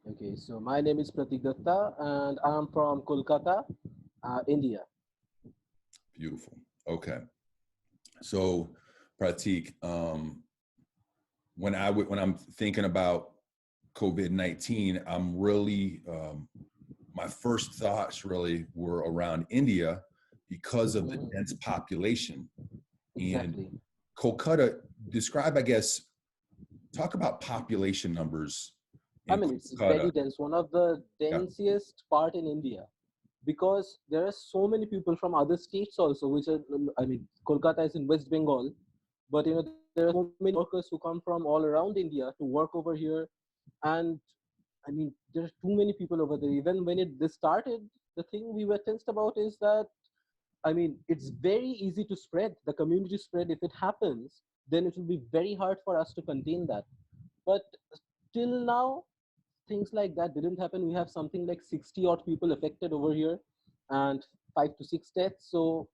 Okay, so my name is Pratik and I'm from Kolkata, India. Beautiful. Okay. So, Pratik, when I'm thinking about COVID-19, I'm really my first thoughts really were around India because of the Mhm. dense population. And Exactly. Kolkata, describe, I guess, talk about population numbers I in mean, it's Kolkata. very dense, one of the Yeah. densest part in India, because there are so many people from other states also, which are, I mean, Kolkata is in West Bengal, but there are so many workers who come from all around India to work over here. And I mean, there are too many people over there. Even when this started, the thing we were tensed about is that, I mean, it's very easy to spread. The community spread, if it happens, then it will be very hard for us to contain that. But till now, things like that didn't happen. We have something like 60 odd people affected over here and 5 to 6 deaths. So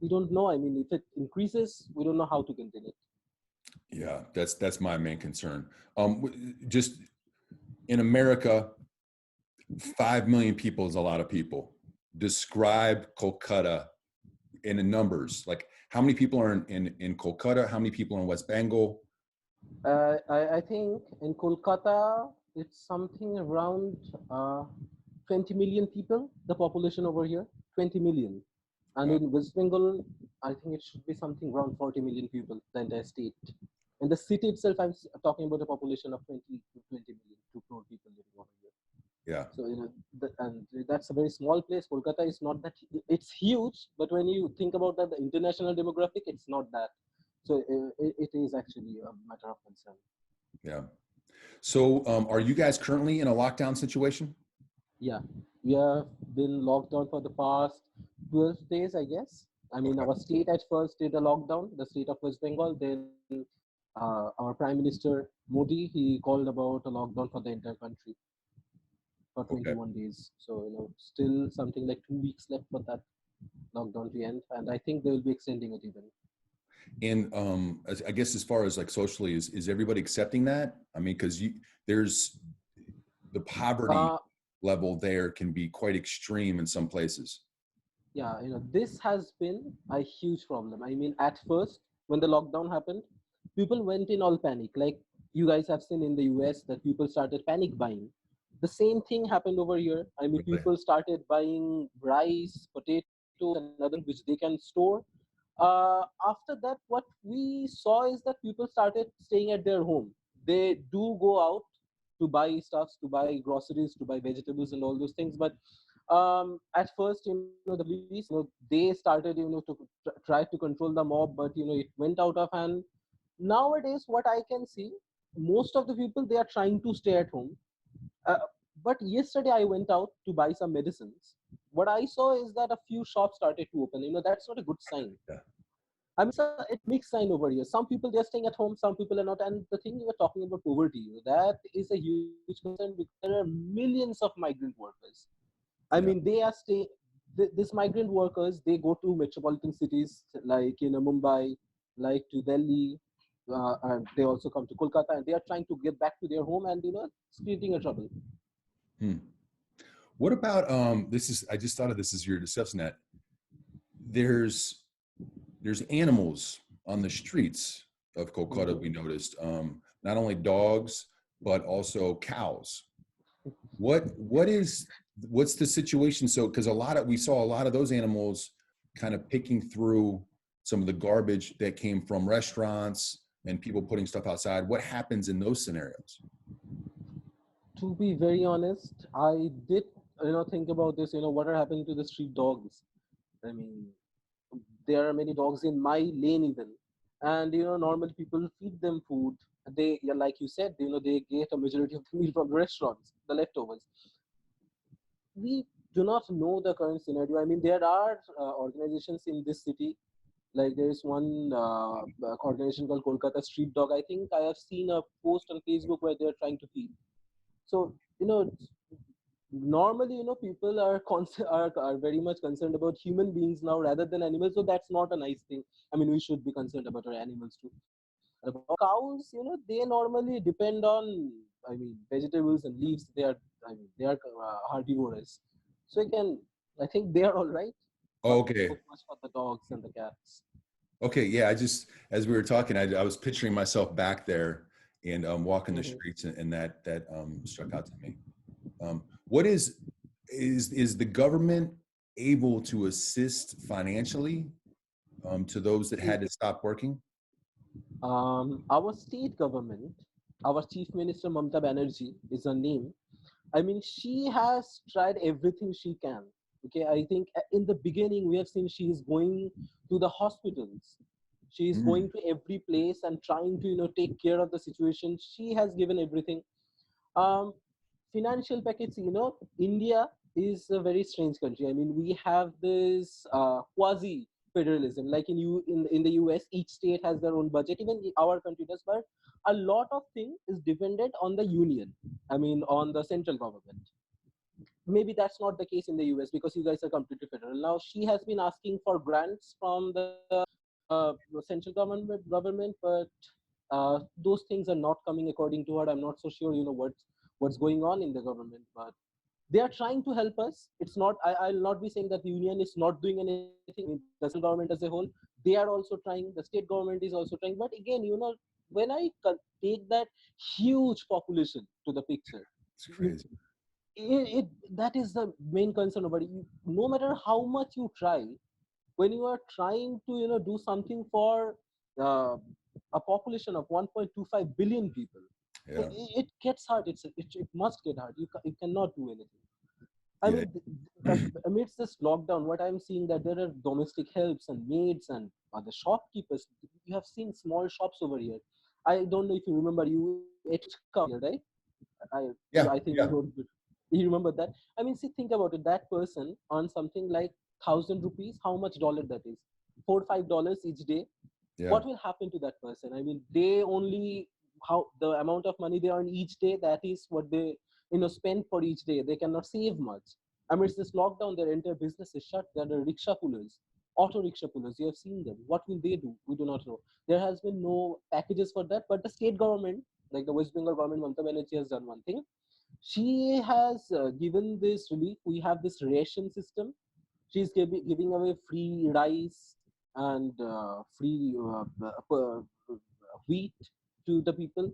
we don't know. I mean, if it increases, we don't know how to contain it. Yeah, that's my main concern. Just in America, 5 million people is a lot of people. Describe Kolkata in the numbers. Like how many people are in Kolkata? How many people are in West Bengal? I think in Kolkata, it's something around 20 million people, the population over here, 20 million. And Uh, in West Bengal, I think it should be something around 40 million people, the entire state. In the city itself, talking about a population of 20 to 20 million, 2 crore people living over here. yeah. So, and that's a very small place. Kolkata is not that, it's huge, but when you think about that, the international demographic, it's not that. So it is actually a matter of concern. Yeah. So, are you guys currently in a lockdown situation? Yeah, we have been locked down for the past 12 days, I guess. I mean, Okay. our state at first did a lockdown, the state of West Bengal. Then our Prime Minister Modi, he called about a lockdown for the entire country for Okay. 21 days. So, still something like 2 weeks left for that lockdown to end. And I think they will be extending it even. And I guess as far as like socially, is everybody accepting that? I mean, because there's the poverty Uh, level there can be quite extreme in some places. yeah, this has been a huge problem. I mean, at first, when the lockdown happened, people went in all panic. Like you guys have seen in the US that people started panic buying. The same thing happened over here. I mean, Really? people started buying rice, potatoes, and other things which they can store. After that, what we saw is that people started staying at their home. They do go out to buy stuffs, to buy groceries, to buy vegetables, and all those things. But at first, the police, they started, to try to control the mob, but it went out of hand. Nowadays, what I can see, most of the people, they are trying to stay at home. uh, but yesterday I went out to buy some medicines. What I saw is that a few shops started to open. That's not a good sign. Yeah. I mean, it's a mixed sign over here. Some people, they're staying at home, some people are not. And the thing you were talking about poverty, that is a huge concern because there are millions of migrant workers. I Yeah. mean, they are staying. These migrant workers, they go to metropolitan cities like Mumbai, like to Delhi, and they also come to Kolkata, and they are trying to get back to their home, and it's creating a trouble. Hmm. What about this is I just thought of this as you're discussing that. There's there's animals on the streets of Kolkata we Mhm. noticed. Not only dogs, but also cows. What's the situation? So because we saw a lot of those animals kind of picking through some of the garbage that came from restaurants and people putting stuff outside. What happens in those scenarios? To be very honest, I did think about this. What are happening to the street dogs? I mean, there are many dogs in my lane even, and normally people feed them food. They, yeah, like you said, they get a majority of the meal from the restaurants, the leftovers. We do not know the current scenario. I mean, there are organizations in this city. Like there is one organization called Kolkata Street Dog. I think I have seen a post on Facebook where they are trying to feed. So normally people are very much concerned about human beings now rather than animals. So that's not a nice thing. I mean, we should be concerned about our animals too. About cows, they normally depend on I mean, vegetables and leaves, they are, I mean, they are herbivorous. So again, I think they are all right, but not so Okay. much for the dogs and the cats. Okay. Yeah. I just, as we were talking, I was picturing myself back there and walking the Hmm. streets, and that struck out to me. What is the government able to assist financially to those that had to stop working? Our state government, our Chief Minister Mamta Banerjee is her name. I mean, she has tried everything she can. Okay, I think in the beginning we have seen she is going to the hospitals. She is Mm, going to every place and trying to take care of the situation. She has given everything. Um, Financial package. India is a very strange country. I mean, we have this quasi federalism, like in the US, each state has their own budget. Even our country does, but a lot of things is dependent on the union. I mean, on the central government. Maybe that's not the case in the US because you guys are completely federal. Now she has been asking for grants from the central government, but those things are not coming according to her. I'm not so sure, what's going on in the government, but they are trying to help us. It's not. I'll not be saying that the union is not doing anything. I mean, the central government as a whole, they are also trying. The state government is also trying. But again, when I take that huge population to the picture, it's crazy. that is the main concern about it. No matter how much you try, when you are trying to do something for uh, a population of 1.25 billion people, it, Yeah. it gets hard. It must get hard. You cannot do anything. I Yeah. mean, amidst this lockdown, what I'm seeing that there are domestic helps and maids and the shopkeepers. You have seen small shops over here. I don't know if you remember. You ate puchka over here, right? I Yeah. think Yeah. you remember that. I mean, see, think about it. That person earns something like 1,000 rupees. How much dollar that is? $4 5 each day. Yeah. What will happen to that person? I mean, they only how the amount of money they earn each day. That is what they spend for each day. They cannot save much. Amidst this lockdown, their entire business is shut. There are rickshaw pullers, auto rickshaw pullers. You have seen them. What will they do? We do not know. There has been no packages for that, but the state government, like the West Bengal government, Mamata Banerjee has done one thing. She has given this relief. We have this ration system. She's giving away free rice and free wheat to the people.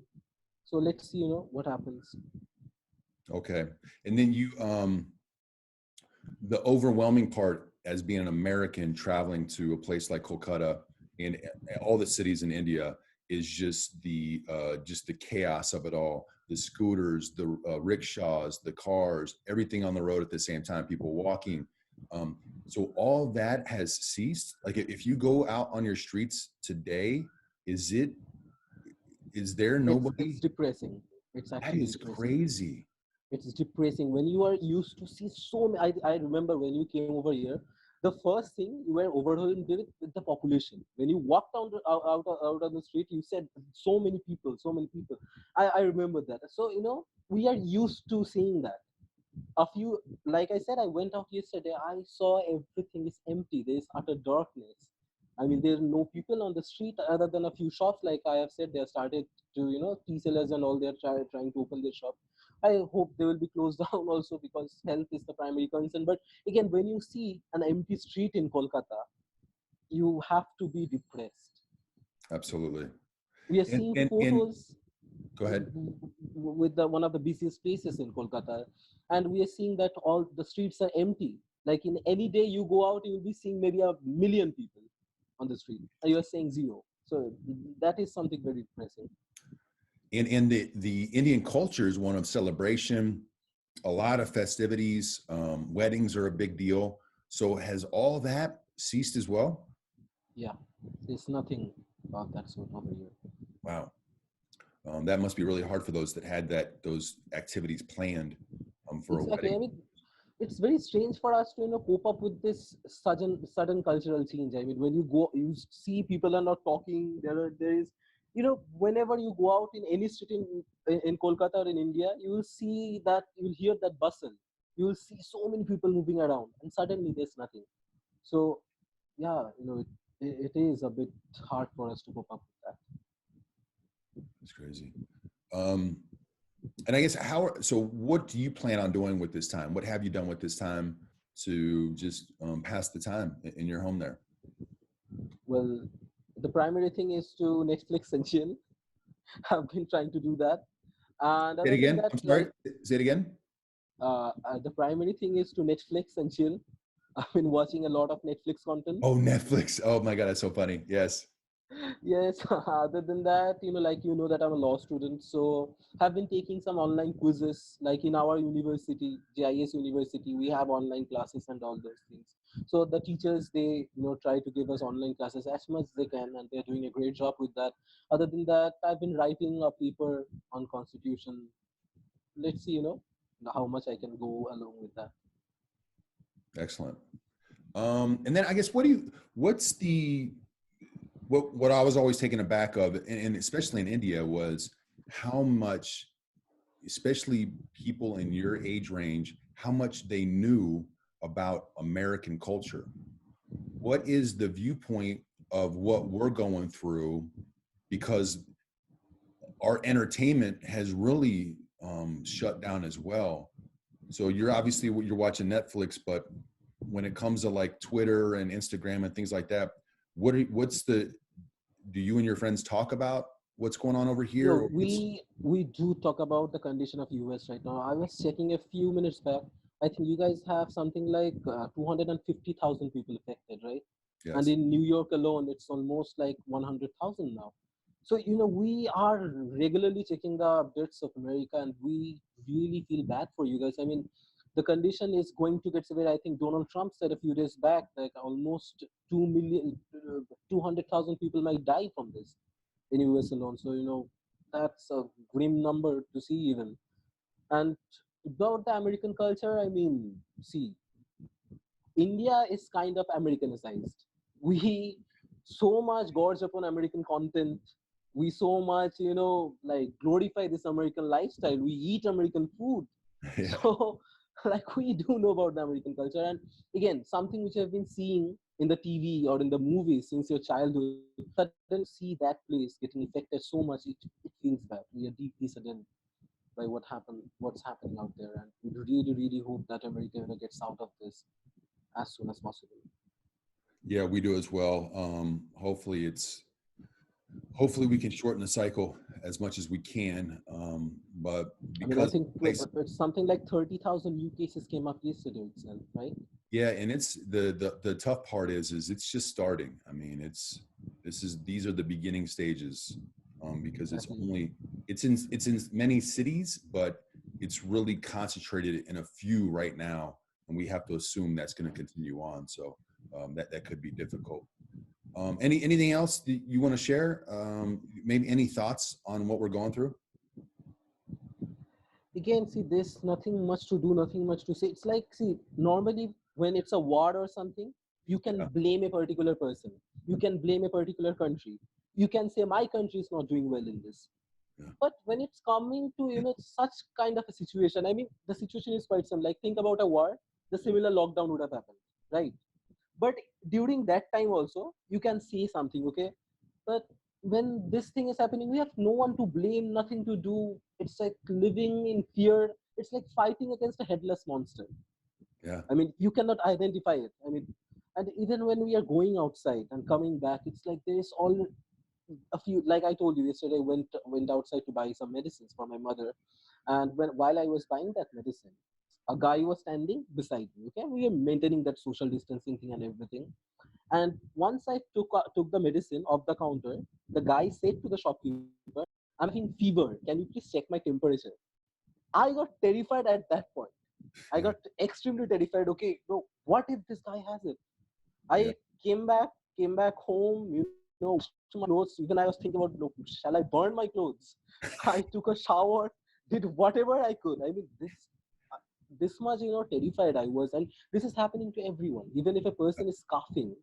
So let's see, what happens. Okay. And then the overwhelming part as being an American traveling to a place like Kolkata and all the cities in India is just the chaos of it all. The scooters, the rickshaws, the cars, everything on the road at the same time, people walking. So all that has ceased. Like if you go out on your streets today, is it is there It's nobody? depressing. It's That actually is depressing. crazy. It's depressing when you are used to see so many. I remember when you came over here, the first thing you were overwhelmed with the population. When you walked out on the street, you said so many people, so many people. I remember that. So we are used to seeing that. A few, like I said, I went out yesterday. I saw everything is empty. There is utter darkness. I mean, there are no people on the street other than a few shops. Like I have said, they have started to, tea sellers and all. They're trying to open their shop. I hope they will be closed down also because health is the primary concern. But again, when you see an empty street in Kolkata, you have to be depressed. Absolutely. We are And seeing and photos go ahead. with the one of the busiest places in Kolkata, and we are seeing that all the streets are empty. Like in any day you go out, you will be seeing maybe 1 million people on the street, and you are saying zero. So that is something very depressing. And the Indian culture is one of celebration, a lot of festivities. Weddings are a big deal. So has all that ceased as well? Yeah, there's nothing about that sort over here. Wow. That must be really hard for those that had those activities planned for a Exactly. wedding. I mean, it's very strange for us to cope up with this sudden cultural change. I mean, when you go, you see people are not talking. There is, whenever you go out in any street in Kolkata or in India, you will see that you will hear that bustle. You will see so many people moving around, and suddenly there's nothing. So yeah, it is a bit hard for us to cope up with that. It's crazy. Um, And I guess so what do you plan on doing with this time? What have you done with this time to just pass the time in your home there? Well, the primary thing is to Netflix and chill. I've been trying to do that. And Say it other than again. that, I'm like, sorry. Say it again. the primary thing is to Netflix and chill. I've been watching a lot of Netflix content. Oh, Netflix. Oh my God, that's so funny. Yes. Yes, other than that, like that I'm a law student, so have been taking some online quizzes. Like in our university, GIS University, we have online classes and all those things. So the teachers, they try to give us online classes as much as they can, and they're doing a great job with that. Other than that, I've been writing a paper on constitution. Let's see, how much I can go along with that. Excellent. And then I guess what I was always taken aback of, and especially in India, was how much, especially people in your age range, how much they knew about American culture. What is the viewpoint of what we're going through? Because our entertainment has really shut down as well. So you're watching Netflix, but when it comes to like Twitter and Instagram and things like that, do you and your friends talk about what's going on over here? Or We do talk about the condition of US right now. I was checking a few minutes back. I think you guys have something like 250,000 people affected, right? And yes. in New York alone, it's almost like 100,000 now. So we are regularly checking the updates of America, and we really feel bad for you guys. I mean, the condition is going to get severe. I think Donald Trump said a few days back that almost 200,000 people might die from this in US alone. So that's a grim number to see even. And about the American culture, I mean, see, India is kind of Americanized. We so much gorge upon American content. We so much, like glorify this American lifestyle. We eat American food. Yeah. So, like, we do know about the American culture. And again, something which I've been seeing in the TV or in the movies since your childhood, suddenly see that place getting affected so much, it feels bad. We are deeply saddened by what's happening out there. And we really, really hope that America gets out of this as soon as possible. Yeah, we do as well. Hopefully we can shorten the cycle as much as we can. But I mean, I because think place, it's something like 30,000 new cases came up yesterday itself, right? yeah, and it's the tough part is it's just starting. I mean, these are the beginning stages, because Exactly. it's in many cities, but it's really concentrated in a few right now, and we have to assume that's going to continue on. So that could be difficult. Anything else that you want to share? Maybe any thoughts on what we're going through? Again, see, there's nothing much to do, nothing much to say. It's like, see, normally when it's a war or something, you can Yeah, blame a particular person, you can blame a particular country, you can say my country is not doing well in this. yeah, But when it's coming to such kind of a situation, I mean, the situation is quite similar. Like, think about a war, the similar lockdown would have happened, right? But during that time also, you can say something, okay? But when this thing is happening, we have no one to blame, nothing to do. It's like living in fear. It's like fighting against a headless monster. yeah, I mean, you cannot identify it. I mean, and even when we are going outside and coming back, it's like there is all a few, like I told you yesterday, went outside to buy some medicines for my mother. And while I was buying that medicine, a guy was standing beside me. Okay, we were maintaining that social distancing thing and everything. And once I took the medicine off the counter, the guy said to the shopkeeper, "I'm having fever. Can you please check my temperature?" I got terrified at that point. I yeah, got extremely terrified. Okay, no, what if this guy has it? yeah. I came back home, washed my clothes. Even I was thinking about, no, shall I burn my clothes? I took a shower, did whatever I could. I mean, this much, terrified I was. And this is happening to everyone. Even if a person is coughing,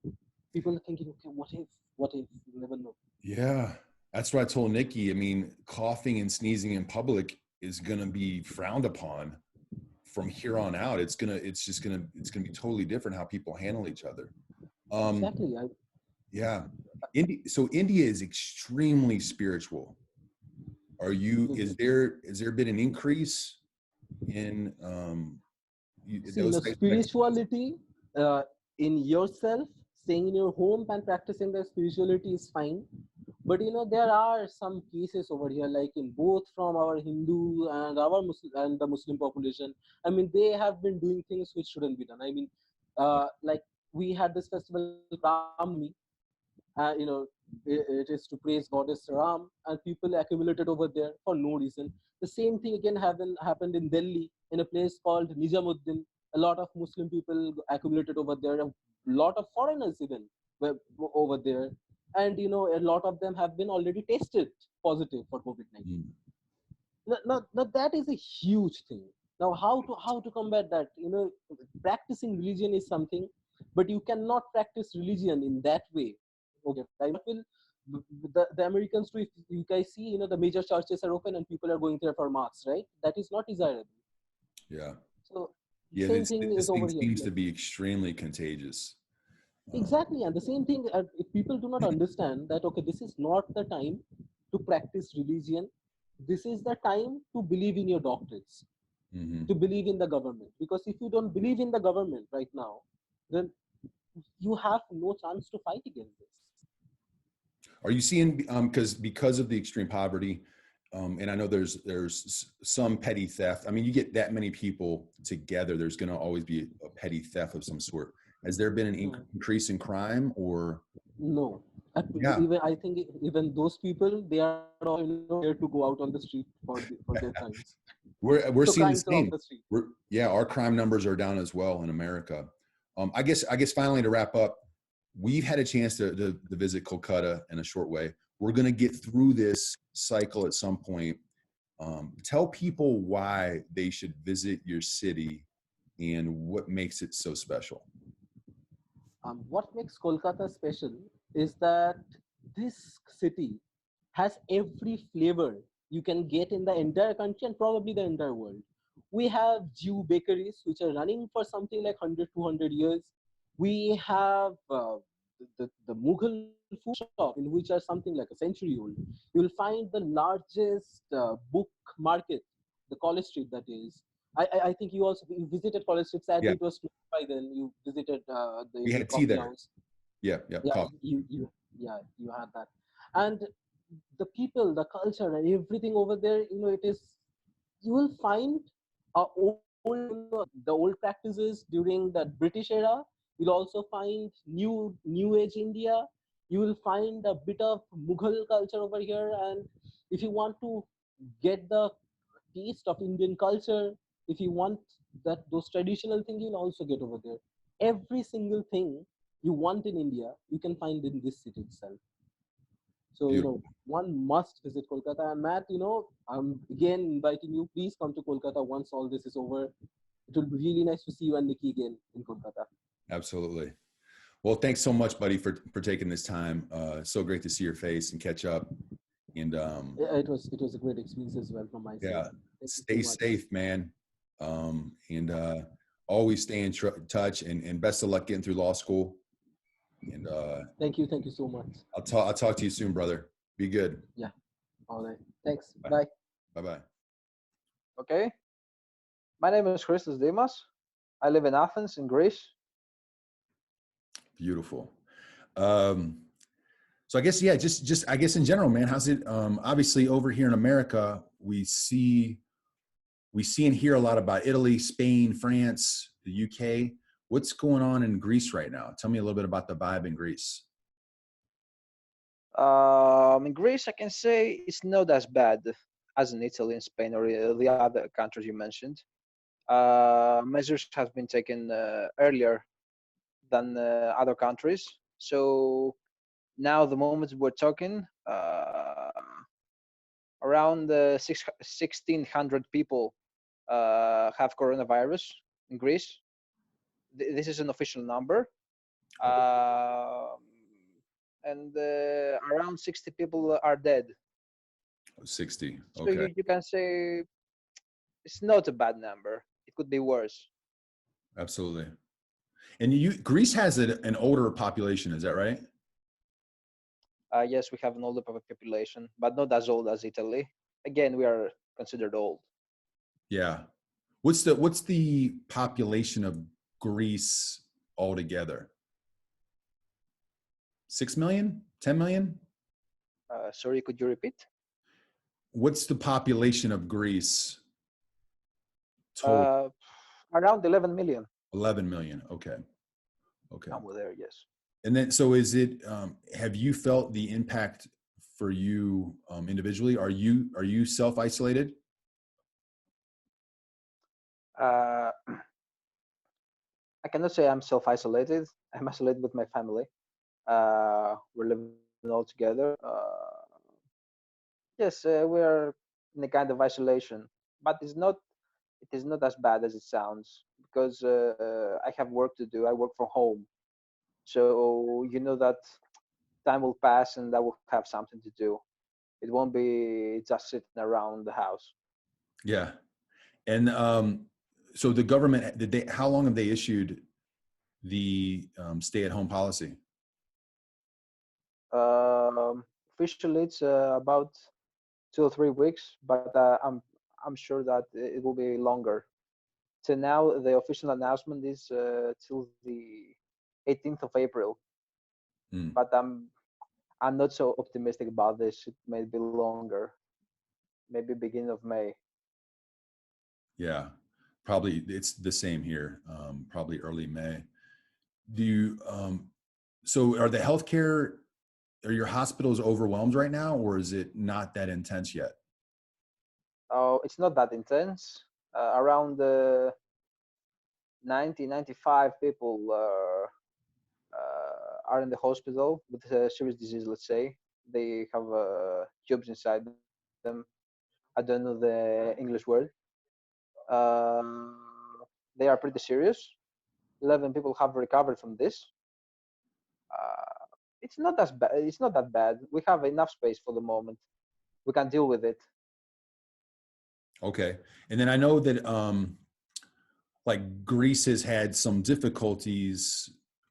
people are thinking, okay, what if, you never know. Yeah, that's what I told Nikki. I mean, coughing and sneezing in public is going to be frowned upon from here on out. It's gonna be totally different how people handle each other. Um, Exactly. yeah, so India is extremely spiritual. Is there been an increase in See, those types of activities? spirituality in yourself, staying in your home and practicing the spirituality is fine. But there are some cases over here, like in both from our Hindu and our Muslim and the Muslim population. I mean, they have been doing things which shouldn't be done. I mean, like we had this festival called Ram, it is to praise goddess Ram, and people accumulated over there for no reason. The same thing again happened in Delhi in a place called Nijamuddin. A lot of Muslim people accumulated over there. A lot of foreigners even were over there, and a lot of them have been already tested positive for COVID-19. Mm. Now that is a huge thing. Now how to combat that? Practicing religion is something, but you cannot practice religion in that way. Okay, I mean, what will the Americans do if you guys see the major churches are open and people are going there for mass, right? That is not desirable. Yeah. So Yeah. same thing This is thing over here. seems Yes. to be extremely contagious. Exactly, and the same thing. If people do not understand that, okay, this is not the time to practice religion. This is the time to believe in your doctrines, Mhm. to believe in the government. Because if you don't believe in the government right now, then you have no chance to fight against this. Are you seeing because of the extreme poverty, and I know some petty theft. I mean, you get that many people together, there's going to always be a petty theft of some sort. Has there been an Hmm. increase in crime, or No. yeah? Even I think even those people, they are also scared to go out on the street for their crimes. We're So seeing the crimes are off same. the street. Our crime numbers are down as well in America. I guess finally to wrap up, we've had a chance to visit Kolkata in a short way. We're going to get through this cycle at some point. Tell people why they should visit your city and what makes it so special. What makes Kolkata special is that this city has every flavor you can get in the entire country and probably the entire world. We have Jew bakeries which are running for something like 100, 200 years. We have the Mughal food shop in which are something like a century old. You will find the largest book market, the College Street that is. I think you visited College Street. Yeah, Sadly, it was closed by then. You visited the we Indian had tea coffee there. house. Yeah, yeah, Yeah, coffee. you had that. And the people, the culture, and everything over there, it is, you will find old, the old practices during the British era. You'll also find new age India. You will find a bit of Mughal culture over here. And if you want to get the taste of Indian culture, if you want that those traditional things, you'll also get over there. Every single thing you want in India, you can find in this city itself. So, Beautiful. one must visit Kolkata. And Matt, I'm again inviting you. Please come to Kolkata once all this is over. It will be really nice to see you and Nikki again in Kolkata. Absolutely. Well, thanks so much, buddy, for taking this time. So great to see your face and catch up. And Yeah, it was a great experience as well from my side. yeah, Thank you so stay much. safe, man. And always stay in touch, and best of luck getting through law school. And Thank you so much. I'll talk to you soon, brother. Be good. Yeah. All right. Thanks. Bye. Bye. Bye. Okay, my name is Christos. I live in Athens, in Greece. Beautiful. So I guess, yeah, just I guess in general, man, how's it? Obviously over here in America, we see and hear a lot about Italy, Spain, France, the UK. What's going on in Greece right now? Tell me a little bit about the vibe in Greece. In Greece, I can say it's not as bad as in Italy and Spain or the other countries you mentioned. Measures have been taken earlier than other countries. So now, the moment we're talking, around 1,600 people have coronavirus in Greece. This is an official number. Um, and around 60 people are dead. 60. So Okay. you can say it's not a bad number. It could be worse. Absolutely. And Greece has an older population, is that right? Yes, we have an older population, but not as old as Italy. again, we are considered old. Yeah. What's the population of Greece altogether? 6 million? 10 million? Sorry, could you repeat? What's the population of Greece total? Uh, Around 11 million. 11 million. Okay. Okay. Somewhere there, yes. And then, so is it, have you felt the impact for you individually? Are you self-isolated? Uh, I cannot say I'm self-isolated. I'm isolated with my family. We're living all together. Yes, we are in a kind of isolation, but it is not as bad as it sounds because I have work to do. I work from home, so you know that time will pass and I will have something to do. It won't be just sitting around the house. Yeah. And so the government, how long have they issued the stay-at-home policy? Officially, it's about 2 or 3 weeks, but I'm sure that it will be longer. So now the official announcement is till the 18th of April, Mm, but I'm not so optimistic about this. It may be longer, maybe beginning of May. yeah, probably it's the same here. Probably early May. Do you, so are the healthcare, are your hospitals overwhelmed right now, or is it not that intense yet? Oh, it's not that intense. Around 90, 95 people are in the hospital with a serious disease. Let's say they have tubes inside them. I don't know the English word. Um, they are pretty serious. 11 people have recovered from this. Uh, it's not as bad. It's not that bad. We have enough space for the moment. We can deal with it. Okay. And then I know that like Greece has had some difficulties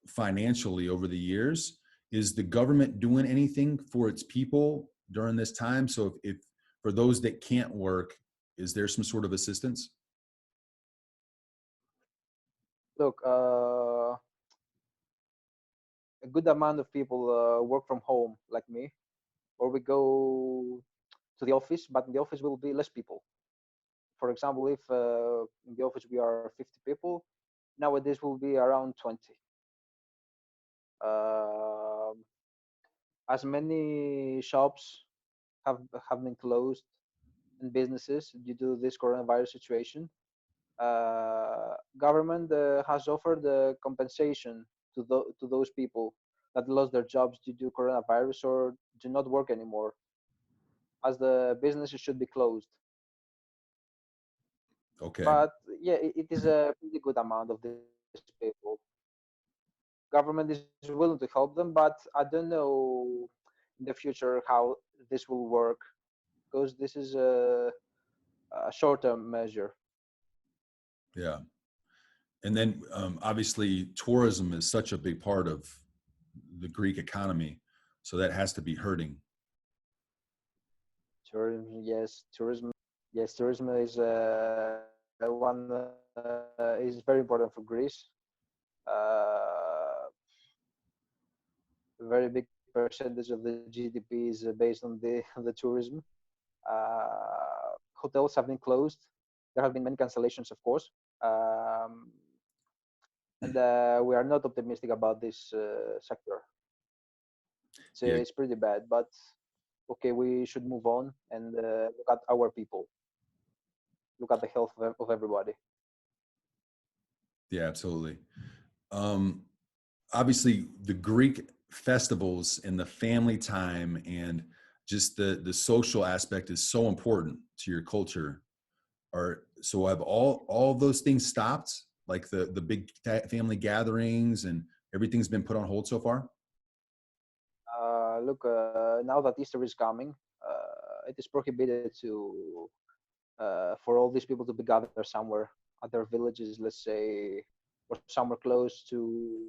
financially over the years. Is the government doing anything for its people during this time? So if for those that can't work, is there some sort of assistance? Look, a good amount of people work from home, like me, or we go to the office, but in the office will be less people. For example, if in the office we are 50 people, nowadays will be around 20. Um as many shops have have been closed and businesses due to this coronavirus situation. Government has offered compensation to those people that lost their jobs due to coronavirus or do not work anymore, as the businesses should be closed. Okay. But yeah, it is a pretty good amount of these people. Government is willing to help them, but I don't know in the future how this will work because this is a short-term measure. Yeah. And then obviously tourism is such a big part of the Greek economy. So that has to be hurting. Tourism, yes, tourism, yes, tourism is one is very important for Greece. A very big percentage of the GDP is based on the tourism. Hotels have been closed. There have been many cancellations, of course, um, and we are not optimistic about this sector. Yeah. It's pretty bad, but okay, we should move on and look at our people, look at the health of everybody. Yeah, absolutely. Um, Obviously the Greek festivals and the family time and just the social aspect is so important to your culture. Or so have all those things stopped, like the big family gatherings and everything's been put on hold so far? Look, now that Easter is coming, it is prohibited to for all these people to be gathered somewhere at their villages, let's say, or somewhere close to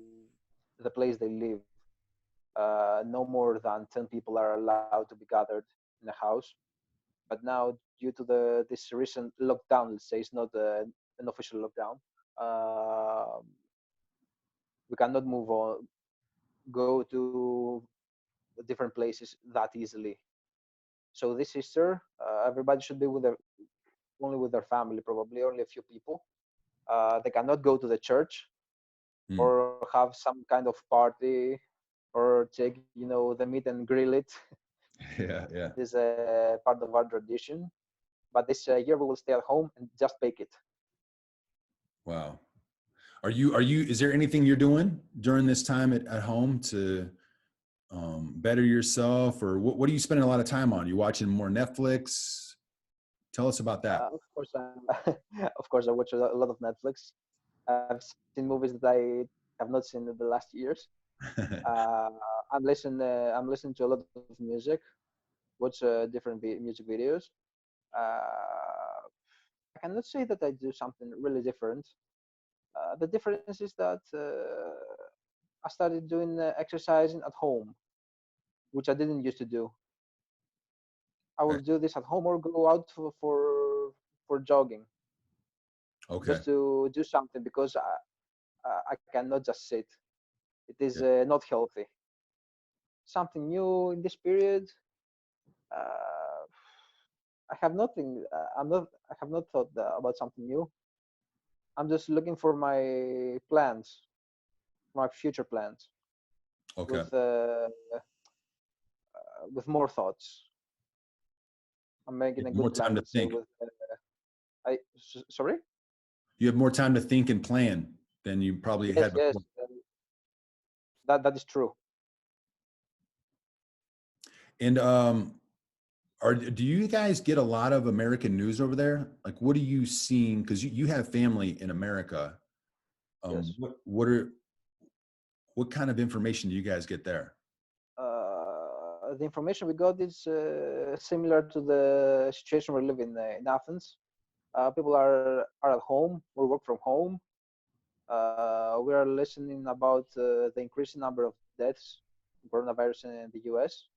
the place they live. No more than 10 people are allowed to be gathered in a house. But now, due to this recent lockdown, let's say it's not an official lockdown, uh, we cannot move on, go to different places that easily. So this Easter, everybody should be with their only with their family, probably only a few people. They cannot go to the church Mm. or have some kind of party or take, the meat and grill it. Yeah, yeah. It is a part of our tradition. But this year we will stay at home and just bake it. Wow. Are you, is there anything you're doing during this time at home to better yourself, or what are you spending a lot of time on? You watching more Netflix? Tell us about that. Of course, of course, I watch a lot of Netflix. I've seen movies that I have not seen in the last years. Uh, I'm listening to a lot of music. Watch different music videos. I cannot say that I do something really different. The difference is that I started doing exercising at home, which I didn't used to do. I will do this at home or go out for jogging, Okay. just to do something because I cannot just sit. It is Yeah. not healthy. Something new in this period. Uh, I have nothing. I'm not. I have not thought about something new. I'm just looking for my plans, my future plans, Okay. with more thoughts. I'm You making a have more good time plan. to Let's say think. with sorry. You have more time to think and plan than you probably Yes, had yes, before. that is true. And do you guys get a lot of American news over there? Like, what are you seeing? Because you have family in America. Yes. What kind of information do you guys get there? The information we got is similar to the situation we live in Athens. People are at home or work from home. We are listening about the increasing number of deaths from coronavirus in the US.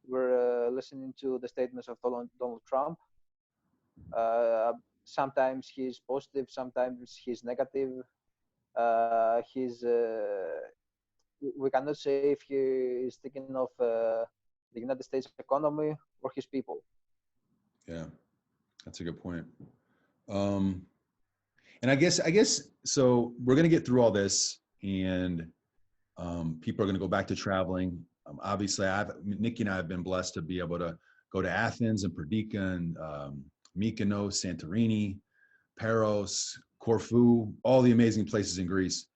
We're listening to the statements of Donald Trump. Uh, Sometimes he's positive, sometimes he's negative. We cannot say if he is thinking of the United States economy or his people. Yeah, that's a good point. Um, and I guess so. We're gonna get through all this, and people are gonna go back to traveling. Obviously, Nikki and I have been blessed to be able to go to Athens and Perdika and Mykonos, Santorini, Paros, Corfu, all the amazing places in Greece.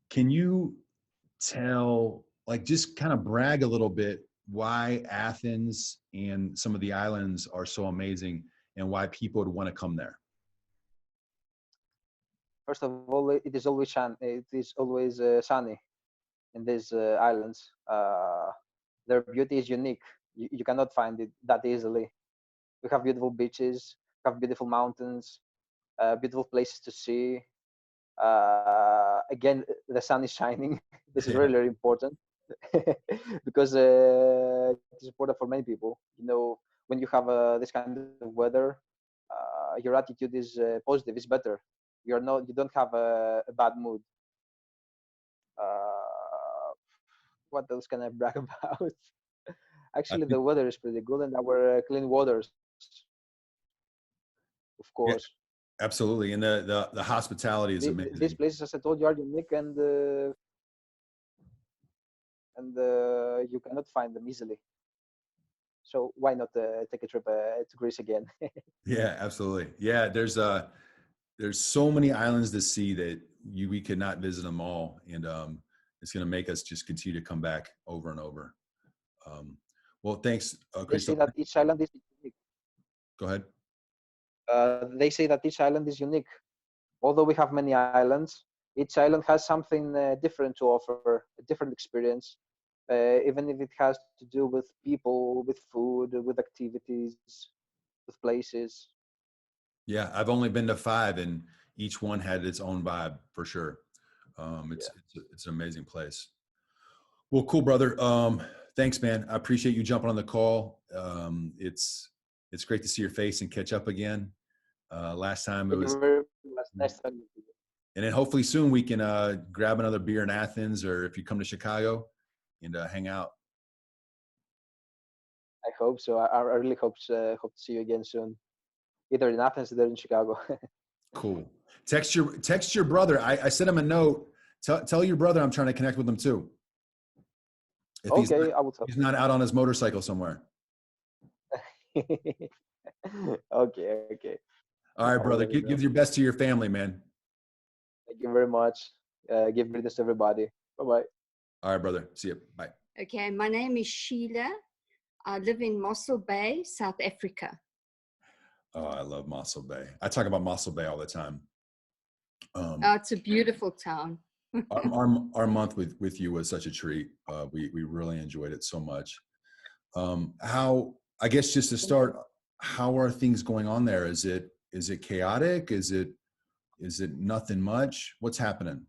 Can you tell, like, just kind of brag a little bit why Athens and some of the islands are so amazing and why people would want to come there? First of all, it is always sunny in these islands. Their beauty is unique. You cannot find it that easily. We have beautiful beaches, we have beautiful mountains, beautiful places to see. Again, the sun is shining. This is really, Yeah, really important because it is important for many people. When you have this kind of weather, your attitude is positive. It's better. You don't have a bad mood. Uh, what else can I brag about? I Actually, think, the weather is pretty good, and our clean waters, of course. yeah, absolutely. And the hospitality is These amazing. places, as I told you, are unique, and you cannot find them easily. So why not take a trip to Greece again? Yeah, absolutely. Yeah, there's so many islands to see that we could not visit them all, and it's going to make us just continue to come back over and over. Um, well, thanks, They say Christos. that each island is unique. Go ahead. They say that each island is unique. Although we have many islands, each island has something different to offer, a different experience, even if it has to do with people, with food, with activities, with places. Yeah, I've only been to 5, and each one had its own vibe for sure. It's an amazing place. Well, cool, brother. Thanks, man. I appreciate you jumping on the call. It's It's great to see your face and catch up again. Last time it Thank was, you very much. Nice talking to you. and then hopefully soon we can grab another beer in Athens, or if you come to Chicago, and hang out. I hope so. I really hope to see you again soon, either in Athens or in Chicago. Cool. Text your brother. I sent him a note. Tell your brother I'm trying to connect with him too. If Okay, I will tell. he's not out on his motorcycle somewhere. Okay. All right, I will brother. let you Give know. your best to your family, man. Thank you very much. Give greetings to everybody. Bye bye. All right, brother. See you. Bye. Okay, my name is Sheila. I live in Mossel Bay, South Africa. Oh, I love Mossel Bay. I talk about Mossel Bay all the time. Oh, it's a beautiful town. Our month with you was such a treat. We really enjoyed it so much. How, I guess just to start, how are things going on there? Is it chaotic? Is it nothing much? What's happening?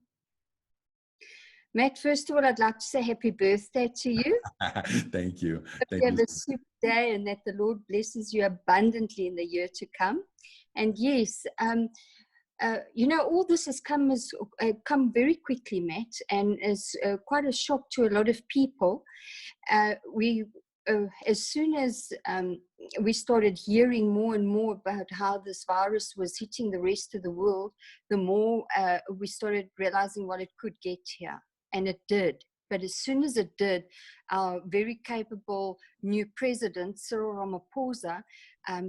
Matt, first of all, I'd like to say happy birthday to you. Thank you. Hope Thank you have you. a super day and that the Lord blesses you abundantly in the year to come. And yes, all this has come very quickly, Matt, and is quite a shock to a lot of people. As soon as we started hearing more and more about how this virus was hitting the rest of the world, the more we started realizing what it could get here. And it did. But as soon as it did, our very capable new president, Cyril Ramaphosa,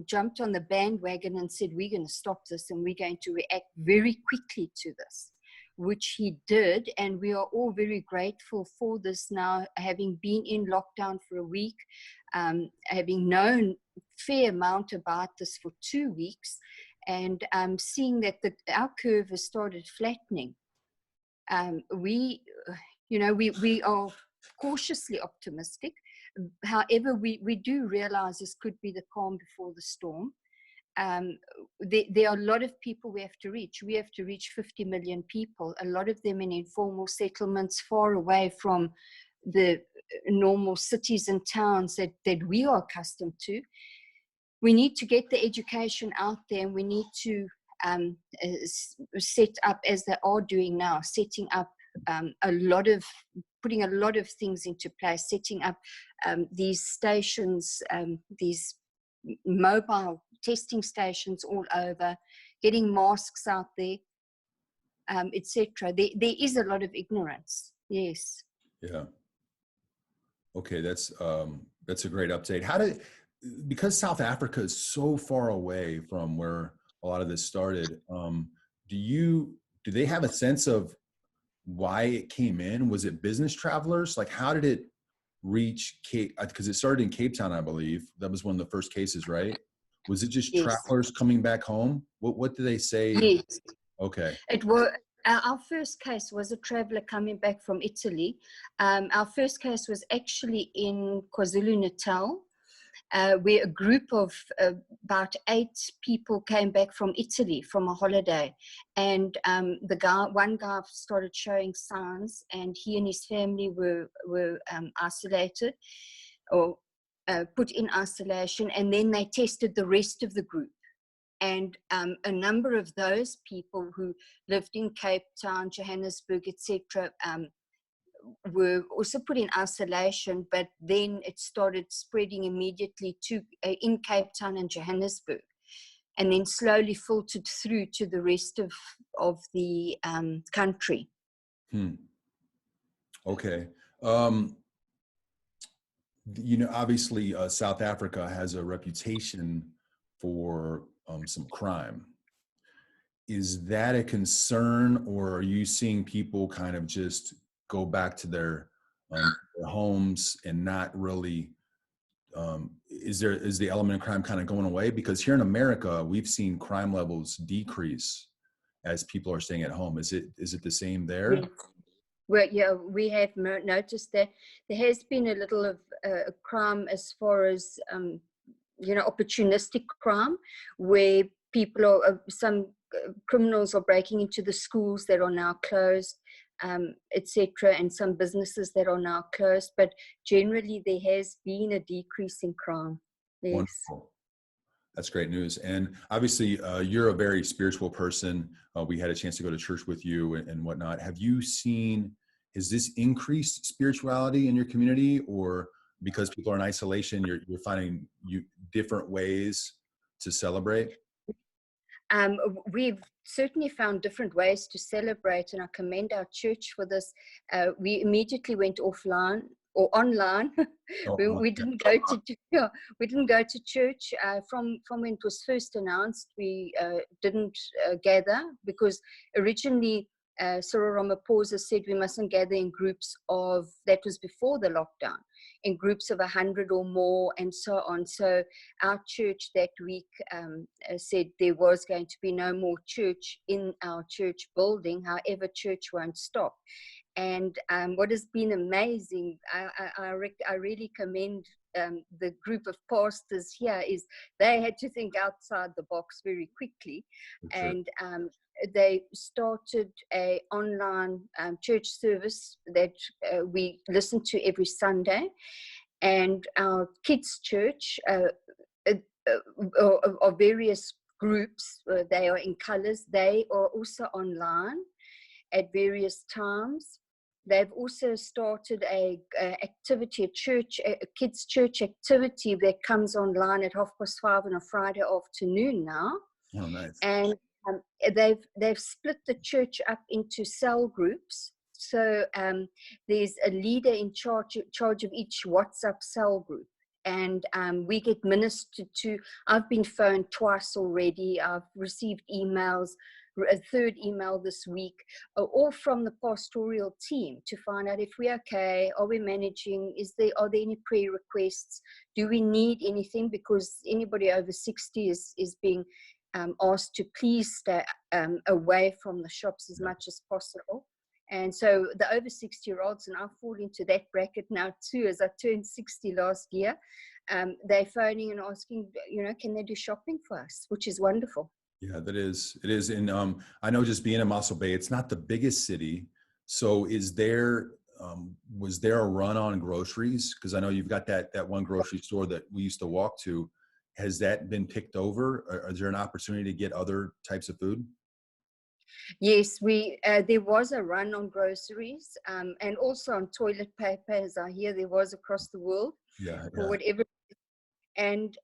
jumped on the bandwagon and said, we're going to stop this and we're going to react very quickly to this, which he did. And we are all very grateful for this now, having been in lockdown for a week, having known a fair amount about this for 2 weeks, and seeing that our curve has started flattening. We are cautiously optimistic. However, we do realize this could be the calm before the storm. There are a lot of people we have to reach. We have to reach 50 million people, a lot of them in informal settlements far away from the normal cities and towns that we are accustomed to. We need to get the education out there, and we need to set up, as they are doing now, setting up putting a lot of things into place, setting up these stations, these mobile testing stations all over, getting masks out there, etc. There is a lot of ignorance. Yes. Yeah. Okay, that's a great update. Because South Africa is so far away from where a lot of this started, do they have a sense of why it came in? Was it business travelers? Like, how did it reach Cape? Because it started in Cape Town, I believe. That was one of the first cases, right? Was it just Yes. travelers coming back home? What did they say? Yes. Okay. It was our first case was a traveler coming back from Italy. Our first case was actually in KwaZulu-Natal, where a group of about 8 people came back from Italy from a holiday, and one guy started showing signs, and he and his family were isolated or put in isolation, and then they tested the rest of the group. And a number of those people who lived in Cape Town, Johannesburg, etc., were also put in isolation, but then it started spreading immediately to in Cape Town and Johannesburg, and then slowly filtered through to the rest of the country. Okay. Obviously, South Africa has a reputation for some crime. Is that a concern, or are you seeing people kind of just go back to their homes and not really? Is the element of crime kind of going away? Because here in America, we've seen crime levels decrease as people are staying at home. Is it the same there? Yes. Well, yeah, we have noticed that there has been a little of crime as far as opportunistic crime, where people some criminals are breaking into the schools that are now closed, etc., and some businesses that are now closed. But generally, there has been a decrease in crime. Yes. Wonderful. That's great news. And obviously, you're a very spiritual person. We had a chance to go to church with you and whatnot. Have you seen, has this increased spirituality in your community, or because people are in isolation, you're finding different ways to celebrate? We've certainly found different ways to celebrate, and I commend our church for this. We immediately went offline or online. We didn't go to we didn't go to church from when it was first announced. We didn't gather because originally Cyril Ramaphosa said we mustn't gather in groups of, that was before the lockdown, in groups of 100 or more and so on. So our church that week said there was going to be no more church in our church building. However, church won't stop. And what has been amazing, I really commend the group of pastors here, is they had to think outside the box very quickly. Sure. And they started a online church service that we listen to every Sunday. And our kids' church of various groups, they are in colors, they are also online at various times. They've also started a activity, a kids' church activity that comes online at 5:30 on a Friday afternoon now. Oh, nice. And they've split the church up into cell groups. So there's a leader in charge of each WhatsApp cell group. And we get ministered to. I've been phoned twice already. I've received emails, a third email this week, all from the pastoral team to find out if we're okay, are we managing, are there any prayer requests, do we need anything, because anybody over 60 is being asked to please stay away from the shops as much as possible. And so the over 60-year-olds, and I fall into that bracket now too, as I turned 60 last year, they're phoning and asking, can they do shopping for us, which is wonderful. Yeah, it is. And I know, just being in Mossel Bay, it's not the biggest city. So was there a run on groceries? Because I know you've got that one grocery store that we used to walk to. Has that been picked over? Or is there an opportunity to get other types of food? Yes, there was a run on groceries and also on toilet paper, as I hear there was across the world. Yeah. For whatever. And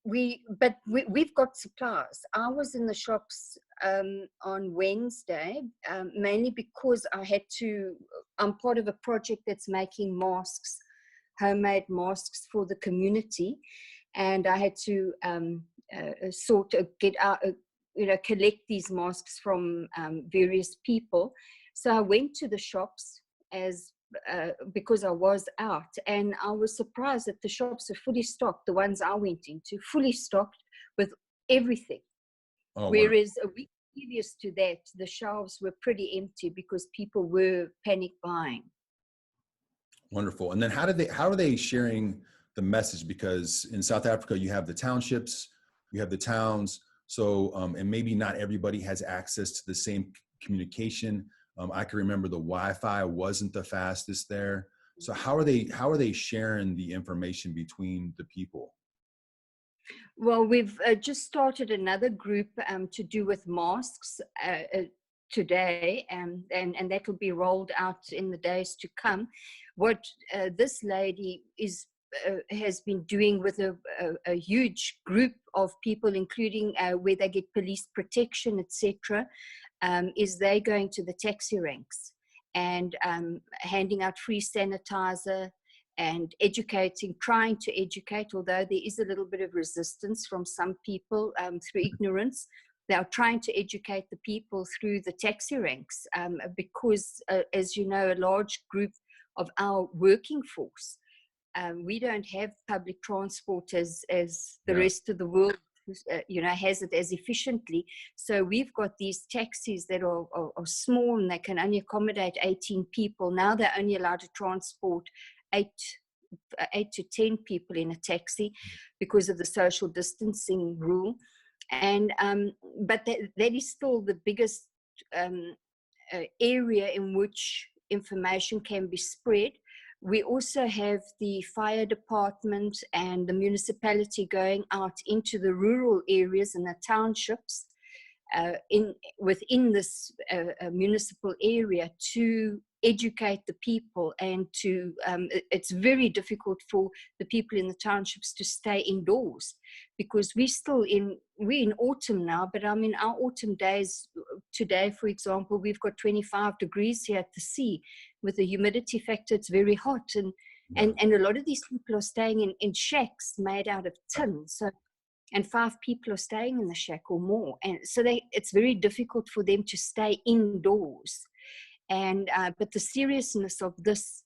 we've got supplies. I was in the shops on Wednesday, mainly because I'm part of a project that's making masks, homemade masks for the community. And I had to get out, collect these masks from various people. So I went to the shops because I was out, and I was surprised that the shops are fully stocked. The ones I went into, fully stocked with everything. Oh, whereas a week previous to that, the shelves were pretty empty because people were panic buying. Wonderful. And then how are they sharing the message? Because in South Africa, you have the townships, you have the towns. So, and maybe not everybody has access to the same communication. I can remember the Wi-Fi wasn't the fastest there. So how are they sharing the information between the people? Well, we've just started another group to do with masks today, and that will be rolled out in the days to come. What this lady has been doing with a huge group of people, including where they get police protection, etc., is they going to the taxi ranks and handing out free sanitizer and trying to educate, although there is a little bit of resistance from some people through ignorance. They are trying to educate the people through the taxi ranks because, as you know, a large group of our working force, we don't have public transport as the rest of the world has it as efficiently. So we've got these taxis that are small and they can only accommodate 18 people. Now they're only allowed to transport 8 to 10 people in a taxi because of the social distancing rule. And but that is still the biggest area in which information can be spread. We also have the fire department and the municipality going out into the rural areas and the townships within this municipal area to educate the people, and to it's very difficult for the people in the townships to stay indoors, because we're in autumn now. But I mean, our autumn days today, for example, we've got 25 degrees here at the sea. With the humidity factor, it's very hot, and a lot of these people are staying in shacks made out of tin. So, and 5 people are staying in the shack or more, and so it's very difficult for them to stay indoors. And but the seriousness of this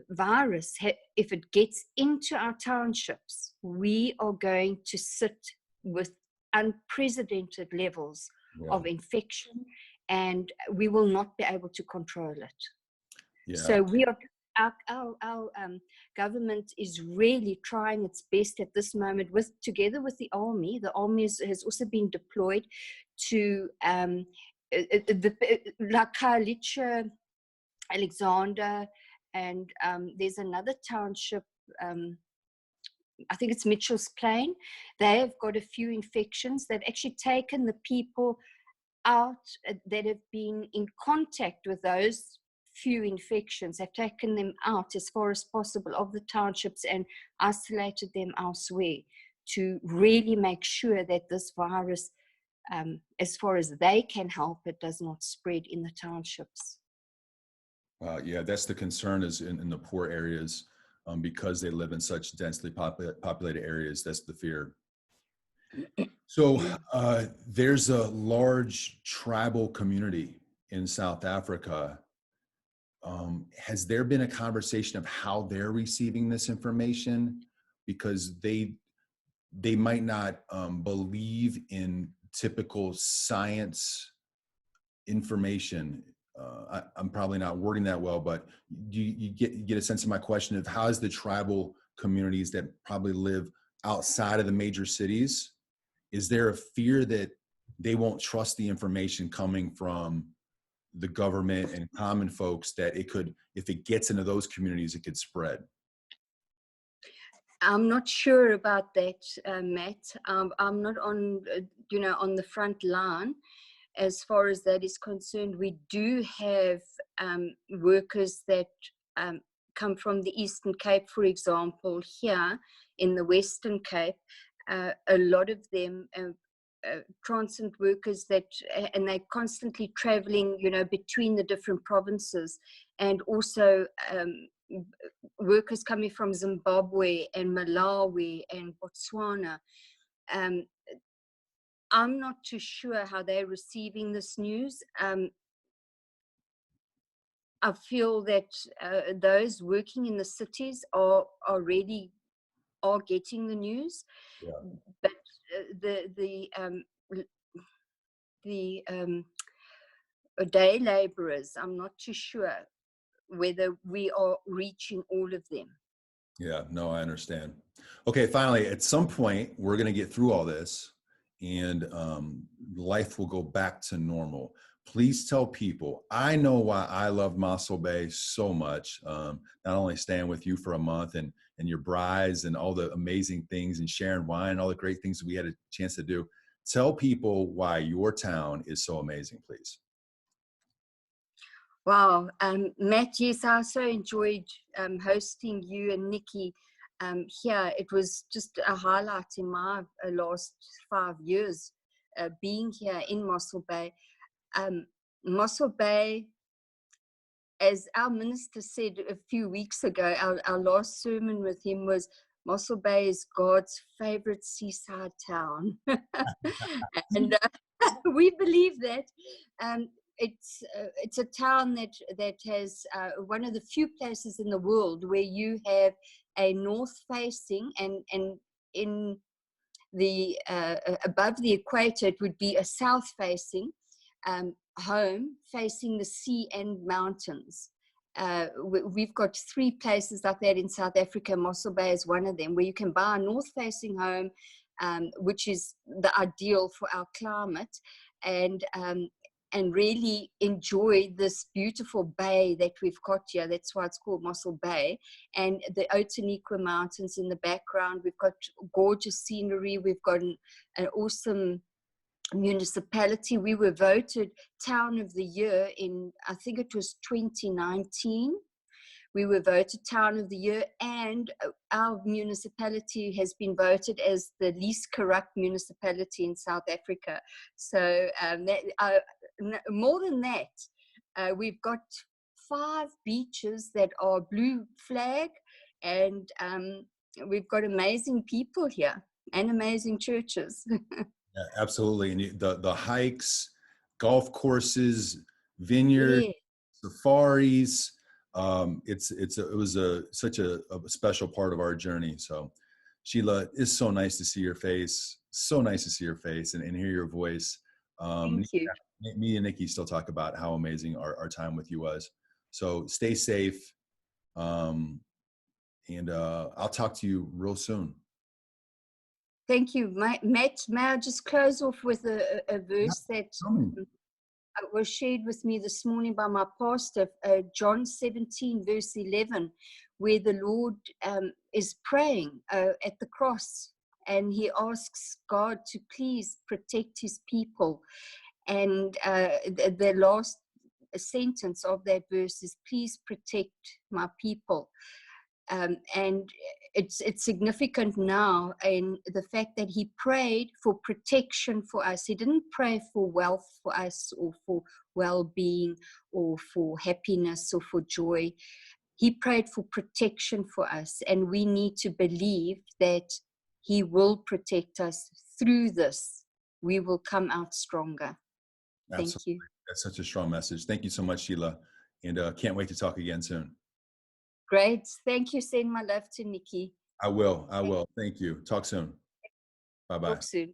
virus, if it gets into our townships, we are going to sit with unprecedented levels of infection, and we will not be able to control it. So we are. Our government is really trying its best at this moment, together with the army. The army has also been deployed to like Khayelitsha, Alexander, and there's another township, I think it's Mitchell's Plain. They have got a few infections. They've actually taken the people out that have been in contact with those few infections. They've taken them out as far as possible of the townships and isolated them elsewhere, to really make sure that this virus, as far as they can help it, does not spread in the townships. Yeah, that's the concern, is in the poor areas, because they live in such densely populated areas. That's the fear. So there's a large tribal community in South Africa. Has there been a conversation of how they're receiving this information? Because they might not believe in typical science information. I'm probably not wording that well, but you get a sense of my question of how is the tribal communities that probably live outside of the major cities, is there a fear that they won't trust the information coming from the government and common folks, that it could, if it gets into those communities, it could spread? I'm not sure about that, Matt. I'm not on, on the front line as far as that is concerned. We do have workers that come from the Eastern Cape, for example. Here in the Western Cape, a lot of them transit workers and they're constantly traveling, between the different provinces, and also workers coming from Zimbabwe and Malawi and Botswana. I'm not too sure how they're receiving this news. I feel that those working in the cities are getting the news, but the day laborers, I'm not too sure whether we are reaching all of them. Yeah, no, I understand. Okay, finally, at some point, we're going to get through all this, and life will go back to normal. Please tell people, I know why I love Mossel Bay so much, not only staying with you for a month and your brides and all the amazing things and sharing wine and all the great things that we had a chance to do. Tell people why your town is so amazing, please. Wow, Matt, yes, I also enjoyed hosting you and Nikki here. It was just a highlight in my last 5 years being here in Mossel Bay. Mossel Bay, as our minister said a few weeks ago, our last sermon with him was, Mossel Bay is God's favorite seaside town. And we believe that. It's a town that has one of the few places in the world where you have a north facing, and in the above the equator it would be a south facing home facing the sea and mountains. We've got 3 places like that in South Africa. Mossel Bay is one of them, where you can buy a north facing home, which is the ideal for our climate, and and really enjoy this beautiful bay that we've got here. That's why it's called Mossel Bay. And the Otaniqua Mountains in the background. We've got gorgeous scenery. We've got an awesome municipality. We were voted Town of the Year in, I think it was 2019. We were voted Town of the Year, and our municipality has been voted as the least corrupt municipality in South Africa. So more than that, we've got 5 beaches that are blue flag, and we've got amazing people here and amazing churches. Yeah, absolutely. And the hikes, golf courses, vineyards, Yeah. safaris. It was such a special part of our journey. So, Sheila, it's so nice to see your face. So nice to see your face and hear your voice. Thank you. Me and Nikki still talk about how amazing our time with you was. So stay safe. And I'll talk to you real soon. Thank you. Matt, may I just close off with a verse that was shared with me this morning by my pastor, John 17, verse 11, where the Lord is praying at the cross, and he asks God to please protect his people. And the last sentence of that verse is, please protect my people. And it's significant now in the fact that he prayed for protection for us. He didn't pray for wealth for us, or for well-being, or for happiness, or for joy. He prayed for protection for us, and we need to believe that he will protect us through this. We will come out stronger. Absolutely. Thank you. That's such a strong message. Thank you so much, Sheila. And can't wait to talk again soon. Great. Thank you. Send my love to Nikki. I will. Thank you. Talk soon. Bye-bye. Talk soon.